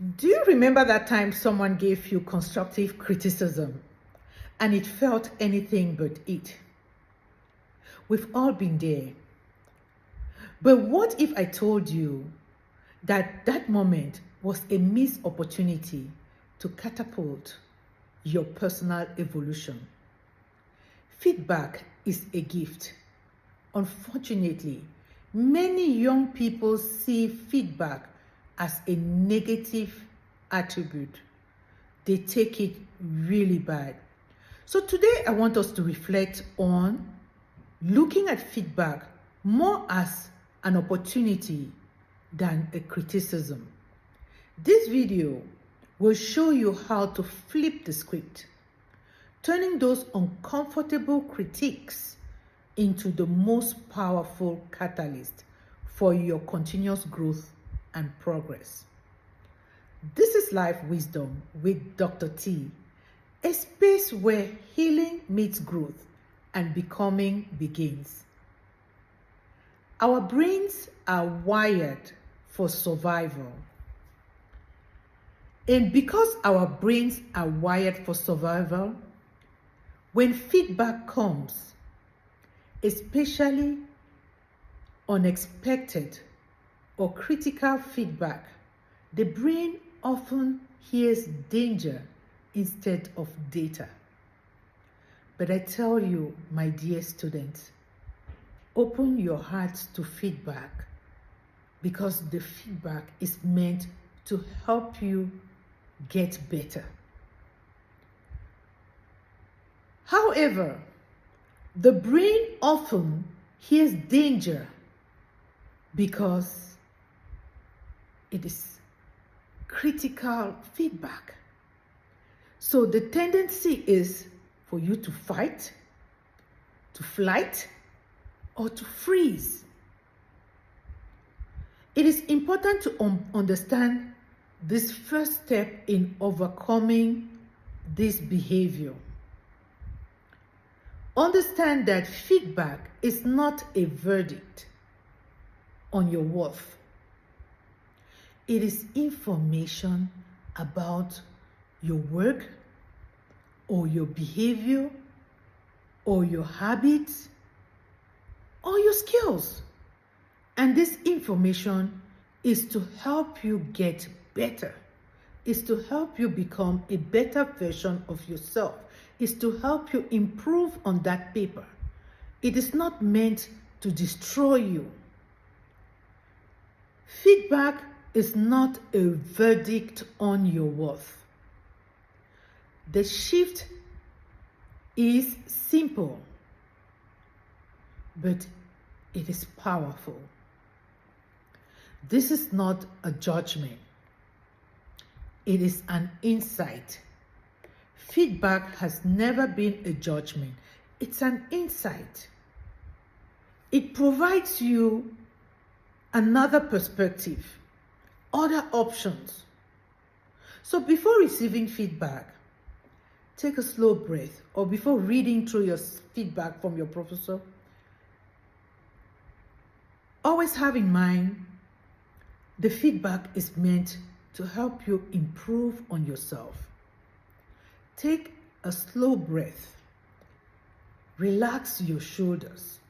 Do you remember that time someone gave you constructive criticism and it felt anything but it? We've all been there. But what if I told you that that moment was a missed opportunity to catapult your personal evolution? Feedback is a gift. Unfortunately, many young people see feedback as a negative attribute. They take it really bad. So today I want us to reflect on looking at feedback more as an opportunity than a criticism. This video will show you how to flip the script, turning those uncomfortable critiques into the most powerful catalyst for your continuous growth and progress. This is Life Wisdom with Dr. T, a space where healing meets growth and becoming begins. Our brains are wired for survival. And because our brains are wired for survival, when feedback comes, especially unexpected or critical feedback, the brain often hears danger instead of data. But I tell you, my dear students, open your hearts to feedback because the feedback is meant to help you get better. However, the brain often hears danger because it is critical feedback. So the tendency is for you to fight, to flight, or to freeze. It is important to understand this first step in overcoming this behavior. Understand that feedback is not a verdict on your worth. It is information about your work or your behavior or your habits or your skills. And this information is to help you get better, is to help you become a better version of yourself, is to help you improve on that paper. It is not meant to destroy you. Feedback is not a verdict on your worth. The shift is simple, but it is powerful. This is not a judgment. It is an insight. Feedback has never been a judgment. It's an insight. It provides you another perspective, other options. So before receiving feedback, take a slow breath, or before reading through your feedback from your professor, always have in mind the feedback is meant to help you improve on yourself. Take a slow breath. Relax your shoulders.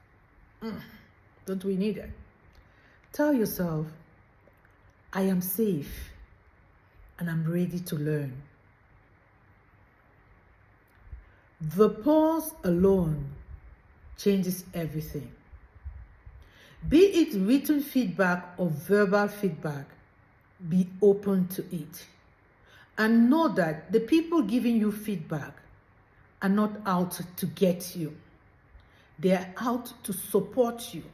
Don't we need it? Tell yourself, I am safe and I'm ready to learn. The pause alone changes everything. Be it written feedback or verbal feedback, be open to it. And know that the people giving you feedback are not out to get you. They are out to support you,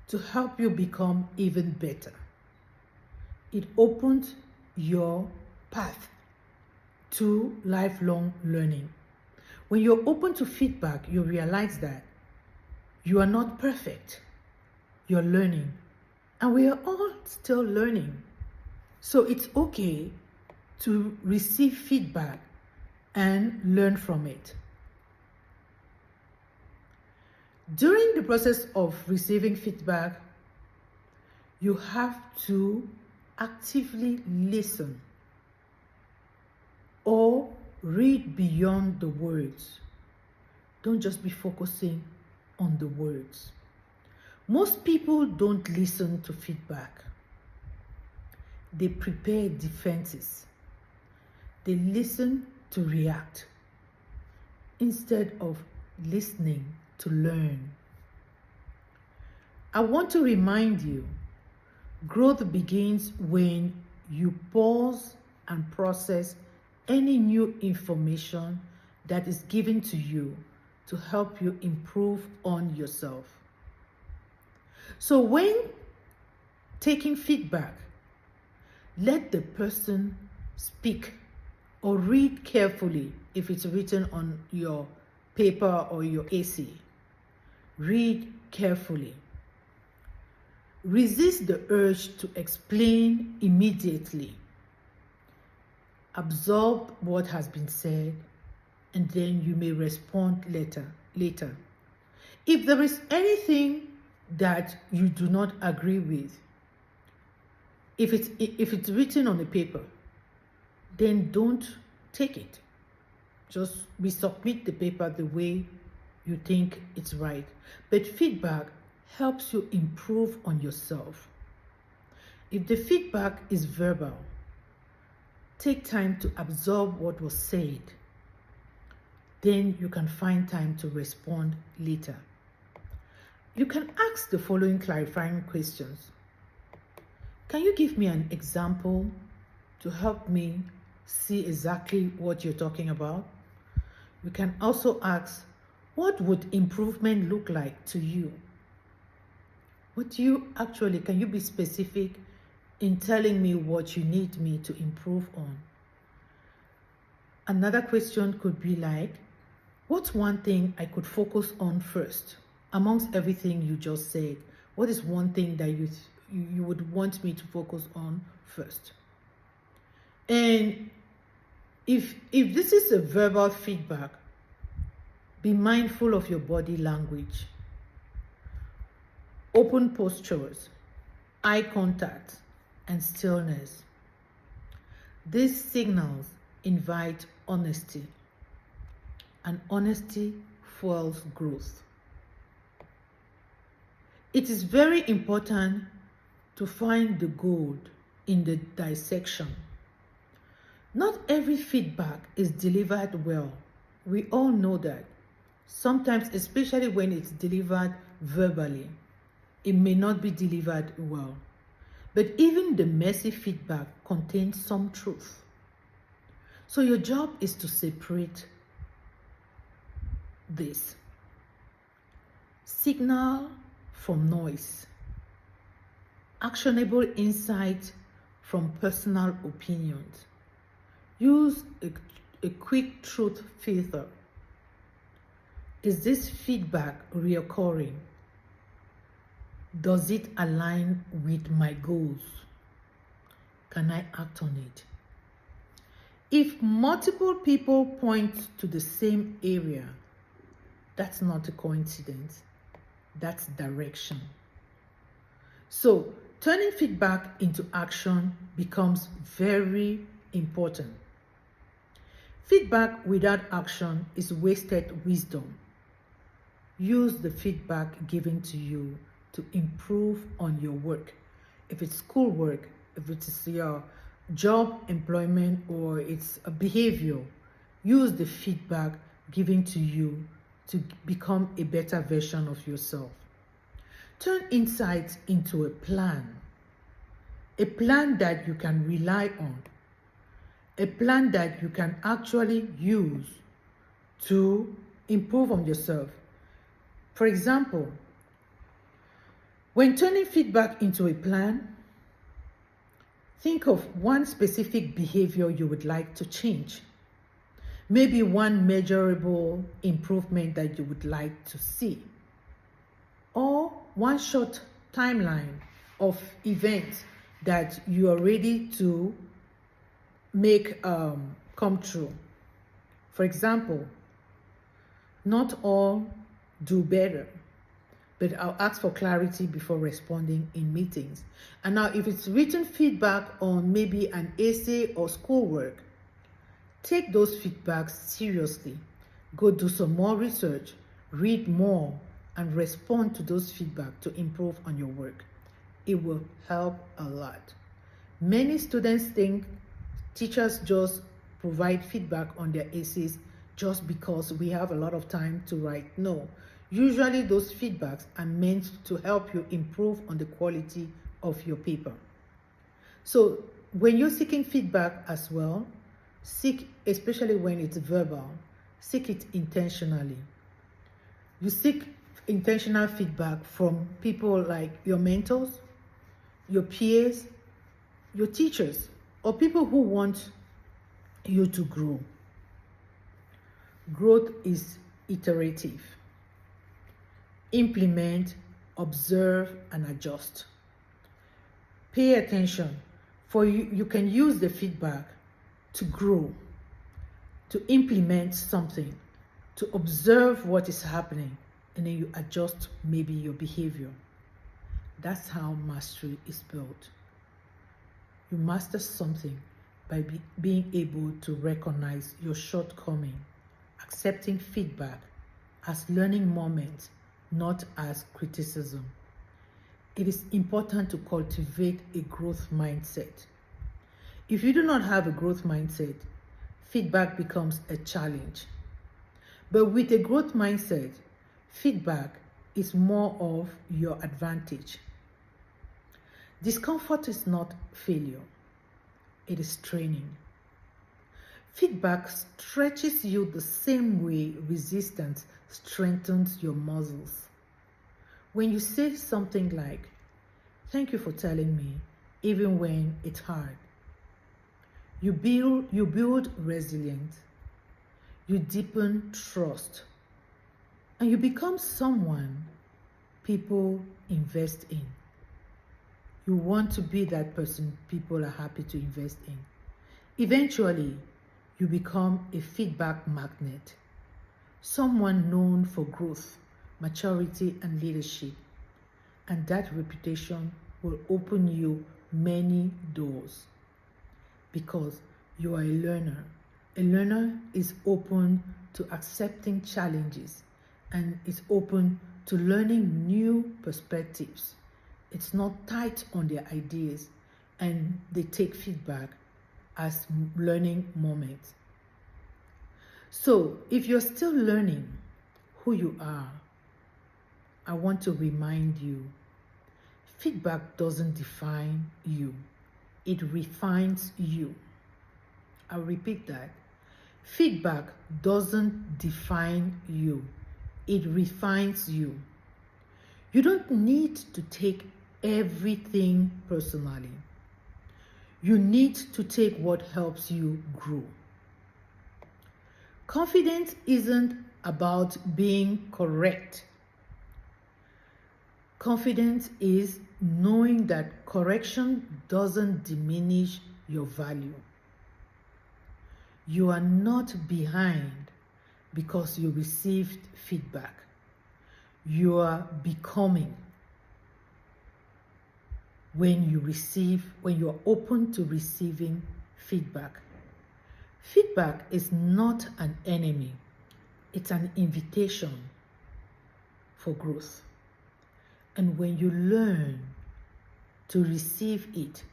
to help you become even better. It opens your path to lifelong learning. When you're open to feedback, you realize that you are not perfect. You're learning. And we are all still learning. So it's okay to receive feedback and learn from it. During the process of receiving feedback, you have to actively listen or read beyond the words. Don't just be focusing on the words. Most people don't listen to feedback. They prepare defenses. They listen to react instead of listening to learn. I want to remind you, growth begins when you pause and process any new information that is given to you to help you improve on yourself. So when taking feedback, let the person speak or read carefully if it's written on your paper or your AC. Read carefully. Resist the urge to explain immediately. Absorb what has been said, and then you may respond later. If there is anything that you do not agree with, if it's written on a paper, then don't take it. Just resubmit the paper the way you think it's right. But feedback helps you improve on yourself. If the feedback is verbal, take time to absorb what was said. Then you can find time to respond later. You can ask the following clarifying questions. Can you give me an example to help me see exactly what you're talking about? You can also ask, what would improvement look like to you? Can you be specific in telling me what you need me to improve on? Another question could be like, what's one thing I could focus on first? Amongst everything you just said, what is one thing that you would want me to focus on first? And if this is a verbal feedback, be mindful of your body language. Open postures, eye contact, and stillness. These signals invite honesty, and honesty fuels growth. It is very important to find the gold in the dissection. Not every feedback is delivered well. We all know that. Sometimes, especially when it's delivered verbally, it may not be delivered well. But even the messy feedback contains some truth. So your job is to separate this. Signal from noise. Actionable insight from personal opinions. Use a quick truth filter. Is this feedback reoccurring? Does it align with my goals? Can I act on it? If multiple people point to the same area, that's not a coincidence. That's direction. So, turning feedback into action becomes very important. Feedback without action is wasted wisdom. Use the feedback given to you to improve on your work. If it's schoolwork, if it's your job, employment, or it's a behavior, use the feedback given to you to become a better version of yourself. Turn insights into a plan that you can rely on, a plan that you can actually use to improve on yourself. For example, when turning feedback into a plan, think of one specific behavior you would like to change. Maybe one measurable improvement that you would like to see. Or one short timeline of events that you are ready to make come true. For example, not all do better. but I'll ask for clarity before responding in meetings. And now, if it's written feedback on maybe an essay or schoolwork, take those feedbacks seriously. Go do some more research, read more, and respond to those feedback to improve on your work. It will help a lot. Many students think teachers just provide feedback on their essays just because we have a lot of time to write. No, usually those feedbacks are meant to help you improve on the quality of your paper. So when you're seeking feedback as well, seek, especially when it's verbal, seek it intentionally. You seek intentional feedback from people like your mentors, your peers, your teachers, or people who want you to grow. Growth is iterative. Implement, observe, and adjust. Pay attention, for you can use the feedback to grow, to implement something, to observe what is happening, and then you adjust maybe your behavior. That's how mastery is built. You master something by being able to recognize your shortcoming, accepting feedback as learning moments, not as criticism. It is important to cultivate a growth mindset. If you do not have a growth mindset, feedback becomes a challenge. But with a growth mindset, feedback is more of your advantage. Discomfort is not failure, it is training. Feedback stretches you the same way resistance strengthens your muscles. When you say something like, "Thank you for telling me," even when it's hard, you build resilience, you deepen trust, and you become someone people invest in. You want to be that person people are happy to invest in. Eventually, you become a feedback magnet, someone known for growth, maturity, and leadership. And that reputation will open you many doors because you are a learner. A learner is open to accepting challenges and is open to learning new perspectives. It's not tight on their ideas, and they take feedback as learning moments. So if you're still learning who you are, I want to remind you, feedback doesn't define you, it refines you. I'll repeat that. Feedback doesn't define you, it refines you. You don't need to take everything personally. You need to take what helps you grow. Confidence isn't about being correct. Confidence is knowing that correction doesn't diminish your value. You are not behind because you received feedback. You are becoming when you are open to receiving feedback. Feedback is not an enemy. It's an invitation for growth. And when you learn to receive it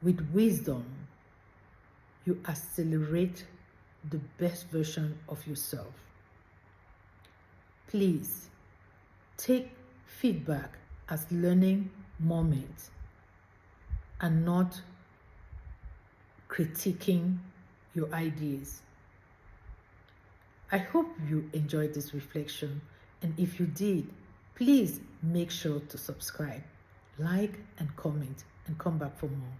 with wisdom, you accelerate the best version of yourself. Please take feedback as learning moments and not critiquing your ideas. I hope you enjoyed this reflection, and if you did, please make sure to subscribe, like, and comment, and come back for more.